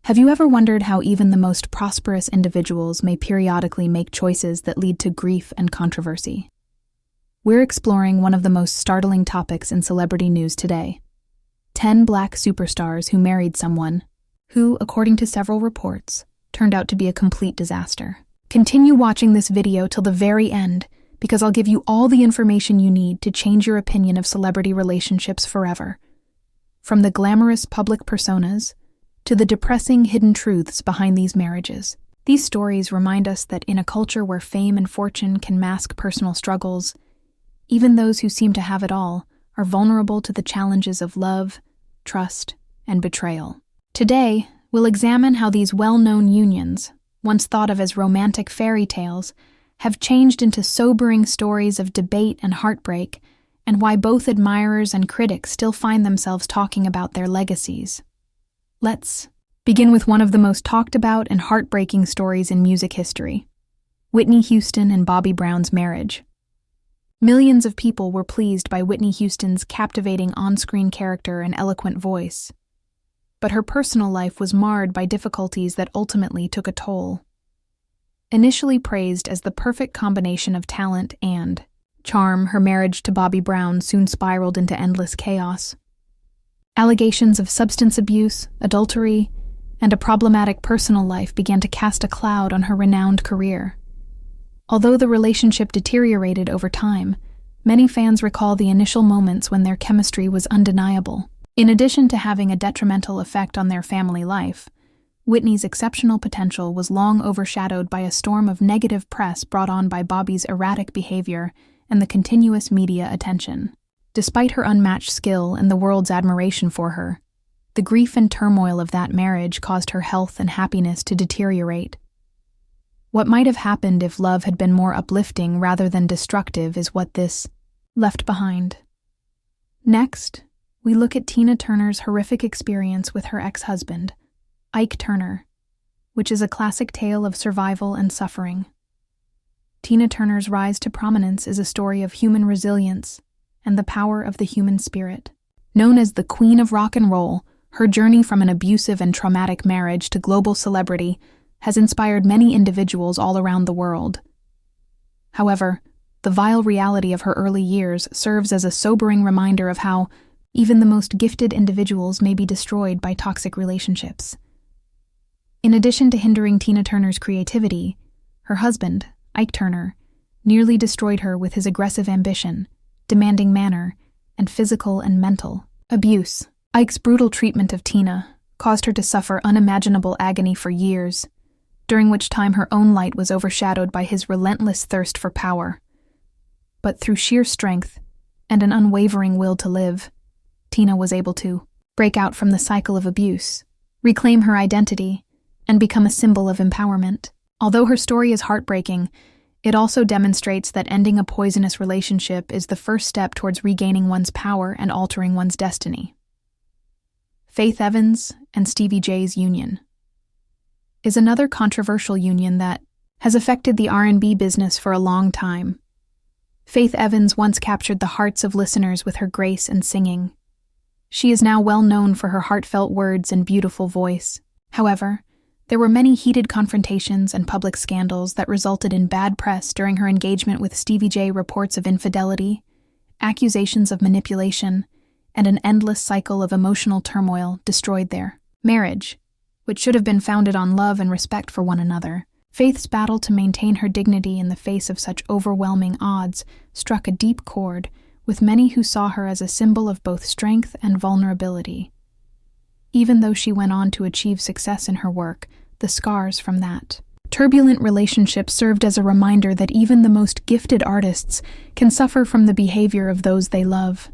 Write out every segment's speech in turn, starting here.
Have you ever wondered how even the most prosperous individuals may periodically make choices that lead to grief and controversy? We're exploring one of the most startling topics in celebrity news today: 10 Black superstars who married someone who, according to several reports, turned out to be a complete disaster. Continue watching this video till the very end, because I'll give you all the information you need to change your opinion of celebrity relationships forever. From the glamorous public personas to the depressing hidden truths behind these marriages. These stories remind us that in a culture where fame and fortune can mask personal struggles, even those who seem to have it all are vulnerable to the challenges of love, trust, and betrayal. Today, we'll examine how these well-known unions, once thought of as romantic fairy tales, have changed into sobering stories of debate and heartbreak, and why both admirers and critics still find themselves talking about their legacies. Let's begin with one of the most talked about and heartbreaking stories in music history: Whitney Houston and Bobby Brown's marriage. Millions of people were pleased by Whitney Houston's captivating on-screen character and eloquent voice, but her personal life was marred by difficulties that ultimately took a toll. Initially praised as the perfect combination of talent and charm, her marriage to Bobby Brown soon spiraled into endless chaos. Allegations of substance abuse, adultery, and a problematic personal life began to cast a cloud on her renowned career. Although the relationship deteriorated over time, many fans recall the initial moments when their chemistry was undeniable. In addition to having a detrimental effect on their family life, Whitney's exceptional potential was long overshadowed by a storm of negative press brought on by Bobby's erratic behavior and the continuous media attention. Despite her unmatched skill and the world's admiration for her, the grief and turmoil of that marriage caused her health and happiness to deteriorate. What might have happened if love had been more uplifting rather than destructive is what this left behind. Next, we look at Tina Turner's horrific experience with her ex-husband, Ike Turner, which is a classic tale of survival and suffering. Tina Turner's rise to prominence is a story of human resilience and the power of the human spirit. Known as the Queen of Rock and Roll, her journey from an abusive and traumatic marriage to global celebrity has inspired many individuals all around the world. However, the vile reality of her early years serves as a sobering reminder of how even the most gifted individuals may be destroyed by toxic relationships. In addition to hindering Tina Turner's creativity, her husband, Ike Turner, nearly destroyed her with his aggressive ambition, demanding manner, and physical and mental abuse. Ike's brutal treatment of Tina caused her to suffer unimaginable agony for years, during which time her own light was overshadowed by his relentless thirst for power. But through sheer strength and an unwavering will to live, Tina was able to break out from the cycle of abuse, reclaim her identity, and become a symbol of empowerment. Although her story is heartbreaking, it also demonstrates that ending a poisonous relationship is the first step towards regaining one's power and altering one's destiny. Faith Evans and Stevie J's union is another controversial union that has affected the R&B business for a long time. Faith Evans once captured the hearts of listeners with her grace and singing. She is now well known for her heartfelt words and beautiful voice. However, there were many heated confrontations and public scandals that resulted in bad press during her engagement with Stevie J. Reports of infidelity, accusations of manipulation, and an endless cycle of emotional turmoil destroyed their marriage, which should have been founded on love and respect for one another. Faith's battle to maintain her dignity in the face of such overwhelming odds struck a deep chord with many who saw her as a symbol of both strength and vulnerability. Even though she went on to achieve success in her work, the scars from that turbulent relationship served as a reminder that even the most gifted artists can suffer from the behavior of those they love.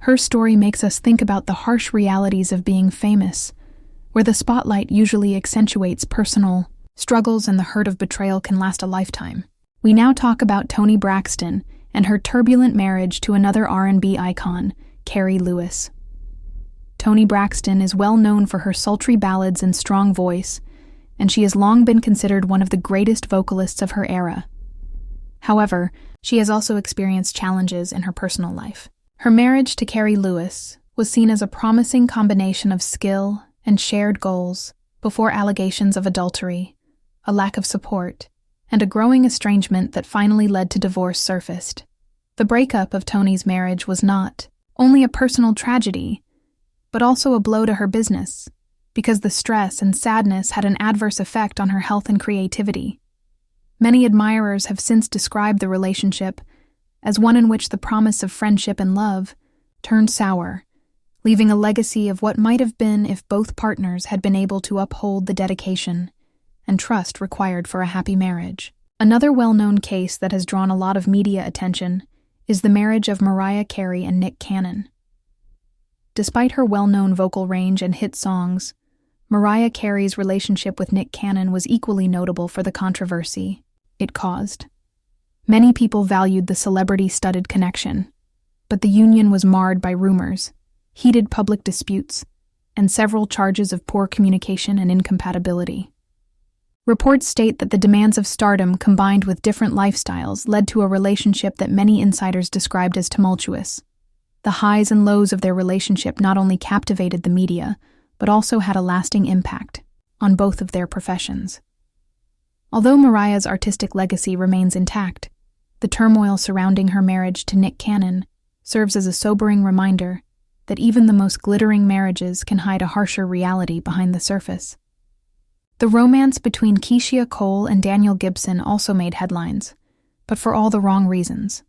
Her story makes us think about the harsh realities of being famous, where the spotlight usually accentuates personal struggles and the hurt of betrayal can last a lifetime. We now talk about Toni Braxton and her turbulent marriage to another R&B icon, Carrie Lewis. Toni Braxton is well known for her sultry ballads and strong voice, and she has long been considered one of the greatest vocalists of her era. However, she has also experienced challenges in her personal life. Her marriage to Carrie Lewis was seen as a promising combination of skill and shared goals, before allegations of adultery, a lack of support, and a growing estrangement that finally led to divorce surfaced. The breakup of Toni's marriage was not only a personal tragedy, but also a blow to her business, because the stress and sadness had an adverse effect on her health and creativity. Many admirers have since described the relationship as one in which the promise of friendship and love turned sour, leaving a legacy of what might have been if both partners had been able to uphold the dedication and trust required for a happy marriage. Another well-known case that has drawn a lot of media attention is the marriage of Mariah Carey and Nick Cannon. Despite her well-known vocal range and hit songs, Mariah Carey's relationship with Nick Cannon was equally notable for the controversy it caused. Many people valued the celebrity-studded connection, but the union was marred by rumors, heated public disputes, and several charges of poor communication and incompatibility. Reports state that the demands of stardom combined with different lifestyles led to a relationship that many insiders described as tumultuous. The highs and lows of their relationship not only captivated the media, but also had a lasting impact on both of their professions. Although Mariah's artistic legacy remains intact, the turmoil surrounding her marriage to Nick Cannon serves as a sobering reminder that even the most glittering marriages can hide a harsher reality behind the surface. The romance between Keisha Cole and Daniel Gibson also made headlines, but for all the wrong reasons.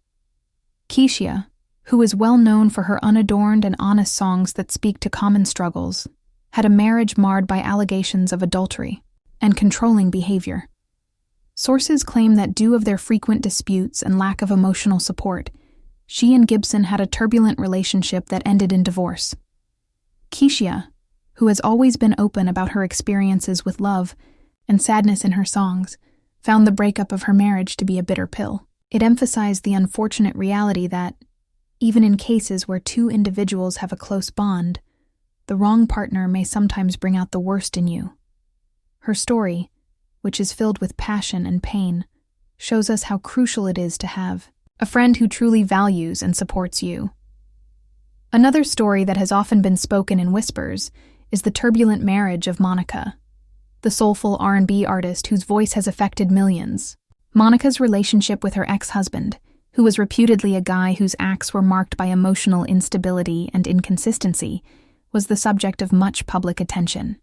Keisha, who is well known for her unadorned and honest songs that speak to common struggles, had a marriage marred by allegations of adultery and controlling behavior. Sources claim that due to their frequent disputes and lack of emotional support, she and Gibson had a turbulent relationship that ended in divorce. Keisha, who has always been open about her experiences with love and sadness in her songs, found the breakup of her marriage to be a bitter pill. It emphasized the unfortunate reality that, even in cases where two individuals have a close bond, the wrong partner may sometimes bring out the worst in you. Her story, which is filled with passion and pain, shows us how crucial it is to have a friend who truly values and supports you. Another story that has often been spoken in whispers is the turbulent marriage of Monica, the soulful R&B artist whose voice has affected millions. Monica's relationship with her ex-husband, who was reputedly a guy whose acts were marked by emotional instability and inconsistency, was the subject of much public attention.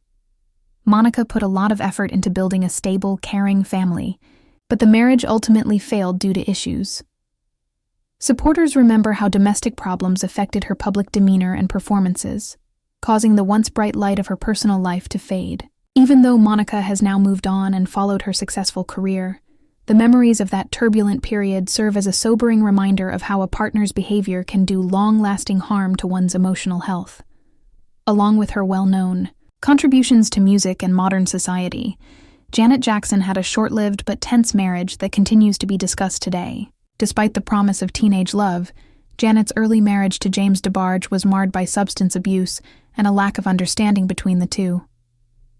Monica put a lot of effort into building a stable, caring family, but the marriage ultimately failed due to issues. Supporters remember how domestic problems affected her public demeanor and performances, causing the once bright light of her personal life to fade. Even though Monica has now moved on and followed her successful career, the memories of that turbulent period serve as a sobering reminder of how a partner's behavior can do long-lasting harm to one's emotional health. Along with her well-known contributions to music and modern society, Janet Jackson had a short-lived but tense marriage that continues to be discussed today. Despite the promise of teenage love, Janet's early marriage to James DeBarge was marred by substance abuse and a lack of understanding between the two.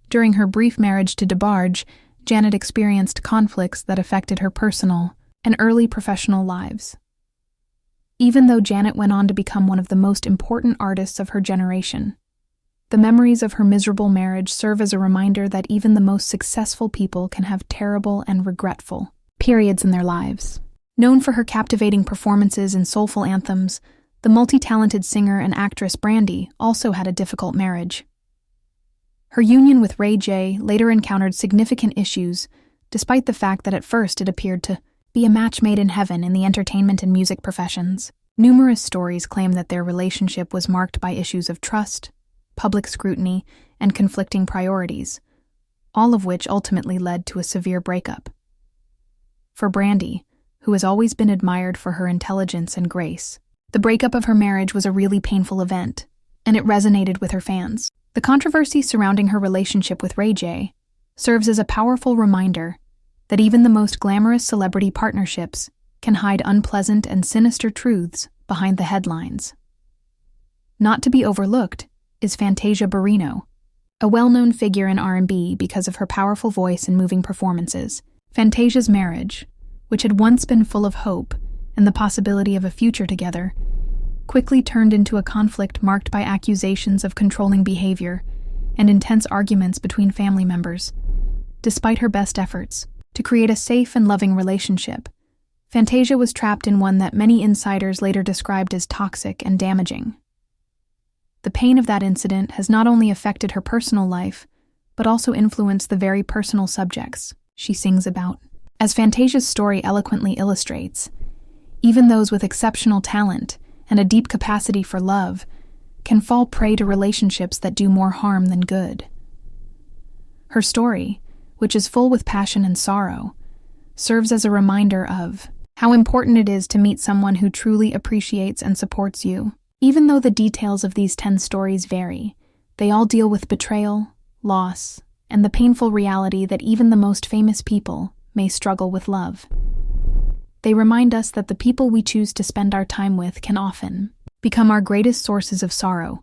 During her brief marriage to DeBarge, Janet experienced conflicts that affected her personal and early professional lives. Even though Janet went on to become one of the most important artists of her generation, the memories of her miserable marriage serve as a reminder that even the most successful people can have terrible and regretful periods in their lives. Known for her captivating performances in soulful anthems, the multi-talented singer and actress Brandy also had a difficult marriage. Her union with Ray J later encountered significant issues, despite the fact that at first it appeared to be a match made in heaven in the entertainment and music professions. Numerous stories claim that their relationship was marked by issues of trust, public scrutiny, and conflicting priorities, all of which ultimately led to a severe breakup. For Brandy, who has always been admired for her intelligence and grace, the breakup of her marriage was a really painful event, and it resonated with her fans. The controversy surrounding her relationship with Ray J serves as a powerful reminder that even the most glamorous celebrity partnerships can hide unpleasant and sinister truths behind the headlines. Not to be overlooked is Fantasia Barrino, a well-known figure in R&B because of her powerful voice and moving performances. Fantasia's marriage, which had once been full of hope and the possibility of a future together, quickly turned into a conflict marked by accusations of controlling behavior and intense arguments between family members. Despite her best efforts to create a safe and loving relationship, Fantasia was trapped in one that many insiders later described as toxic and damaging. The pain of that incident has not only affected her personal life, but also influenced the very personal subjects she sings about. As Fantasia's story eloquently illustrates, even those with exceptional talent and a deep capacity for love can fall prey to relationships that do more harm than good. Her story, which is full with passion and sorrow, serves as a reminder of how important it is to meet someone who truly appreciates and supports you. Even though the details of these 10 stories vary, they all deal with betrayal, loss, and the painful reality that even the most famous people may struggle with love. They remind us that the people we choose to spend our time with can often become our greatest sources of sorrow,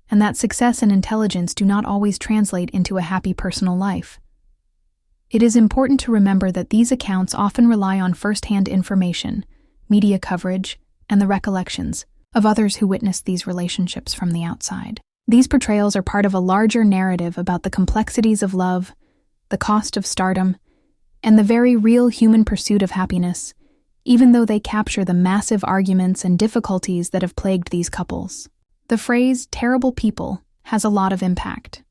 and that success and intelligence do not always translate into a happy personal life. It is important to remember that these accounts often rely on first-hand information, media coverage, and the recollections of others who witnessed these relationships from the outside. These portrayals are part of a larger narrative about the complexities of love, the cost of stardom, and the very real human pursuit of happiness, even though they capture the massive arguments and difficulties that have plagued these couples. The phrase "terrible people" has a lot of impact.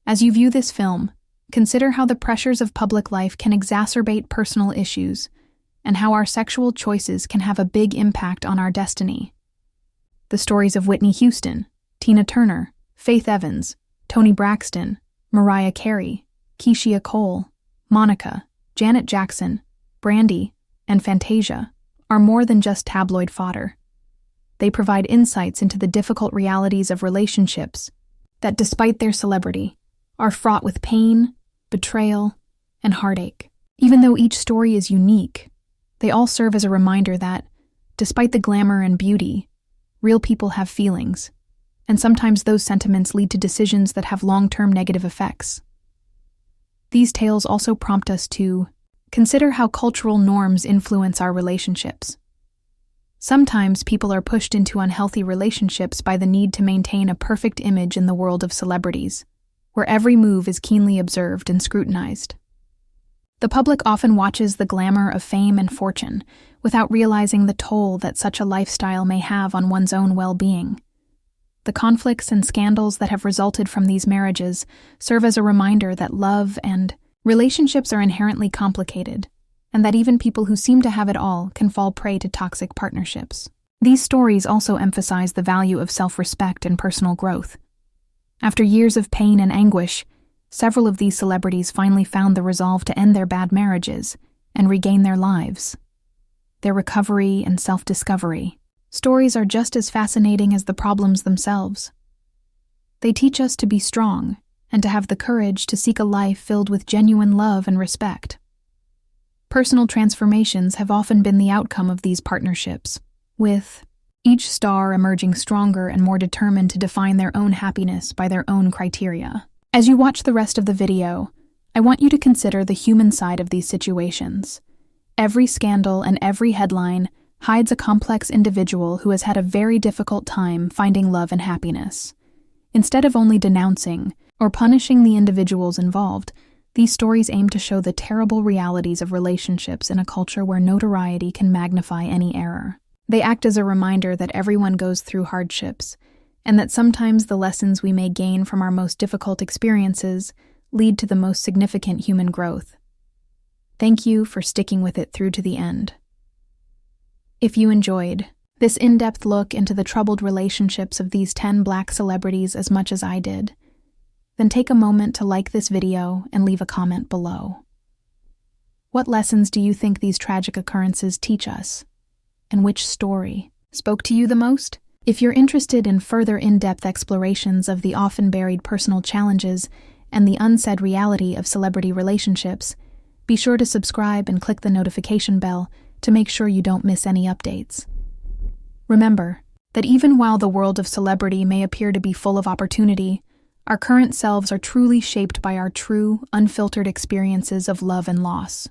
As you view this film, consider how the pressures of public life can exacerbate personal issues, and how our sexual choices can have a big impact on our destiny. The stories of Whitney Houston, Tina Turner, Faith Evans, Toni Braxton, Mariah Carey, Keisha Cole, Monica, Janet Jackson, Brandy, and Fantasia are more than just tabloid fodder. They provide insights into the difficult realities of relationships that, despite their celebrity, are fraught with pain, betrayal, and heartache. Even though each story is unique, they all serve as a reminder that, despite the glamour and beauty, real people have feelings, and sometimes those sentiments lead to decisions that have long-term negative effects. These tales also prompt us to consider how cultural norms influence our relationships. Sometimes people are pushed into unhealthy relationships by the need to maintain a perfect image in the world of celebrities, where every move is keenly observed and scrutinized. The public often watches the glamour of fame and fortune without realizing the toll that such a lifestyle may have on one's own well-being. The conflicts and scandals that have resulted from these marriages serve as a reminder that love and relationships are inherently complicated, and that even people who seem to have it all can fall prey to toxic partnerships. These stories also emphasize the value of self-respect and personal growth. After years of pain and anguish, several of these celebrities finally found the resolve to end their bad marriages and regain their lives. Their recovery and self-discovery stories are just as fascinating as the problems themselves. They teach us to be strong and to have the courage to seek a life filled with genuine love and respect. Personal transformations have often been the outcome of these partnerships, with each star emerging stronger and more determined to define their own happiness by their own criteria. As you watch the rest of the video, I want you to consider the human side of these situations. Every scandal and every headline hides a complex individual who has had a very difficult time finding love and happiness. Instead of only denouncing or punishing the individuals involved, these stories aim to show the terrible realities of relationships in a culture where notoriety can magnify any error. They act as a reminder that everyone goes through hardships, and that sometimes the lessons we may gain from our most difficult experiences lead to the most significant human growth. Thank you for sticking with it through to the end. If you enjoyed this in-depth look into the troubled relationships of these 10 Black celebrities as much as I did, then take a moment to like this video and leave a comment below. What lessons do you think these tragic occurrences teach us? And which story spoke to you the most? If you're interested in further in-depth explorations of the often buried personal challenges and the unsaid reality of celebrity relationships, be sure to subscribe and click the notification bell to make sure you don't miss any updates. Remember that even while the world of celebrity may appear to be full of opportunity, our current selves are truly shaped by our true, unfiltered experiences of love and loss.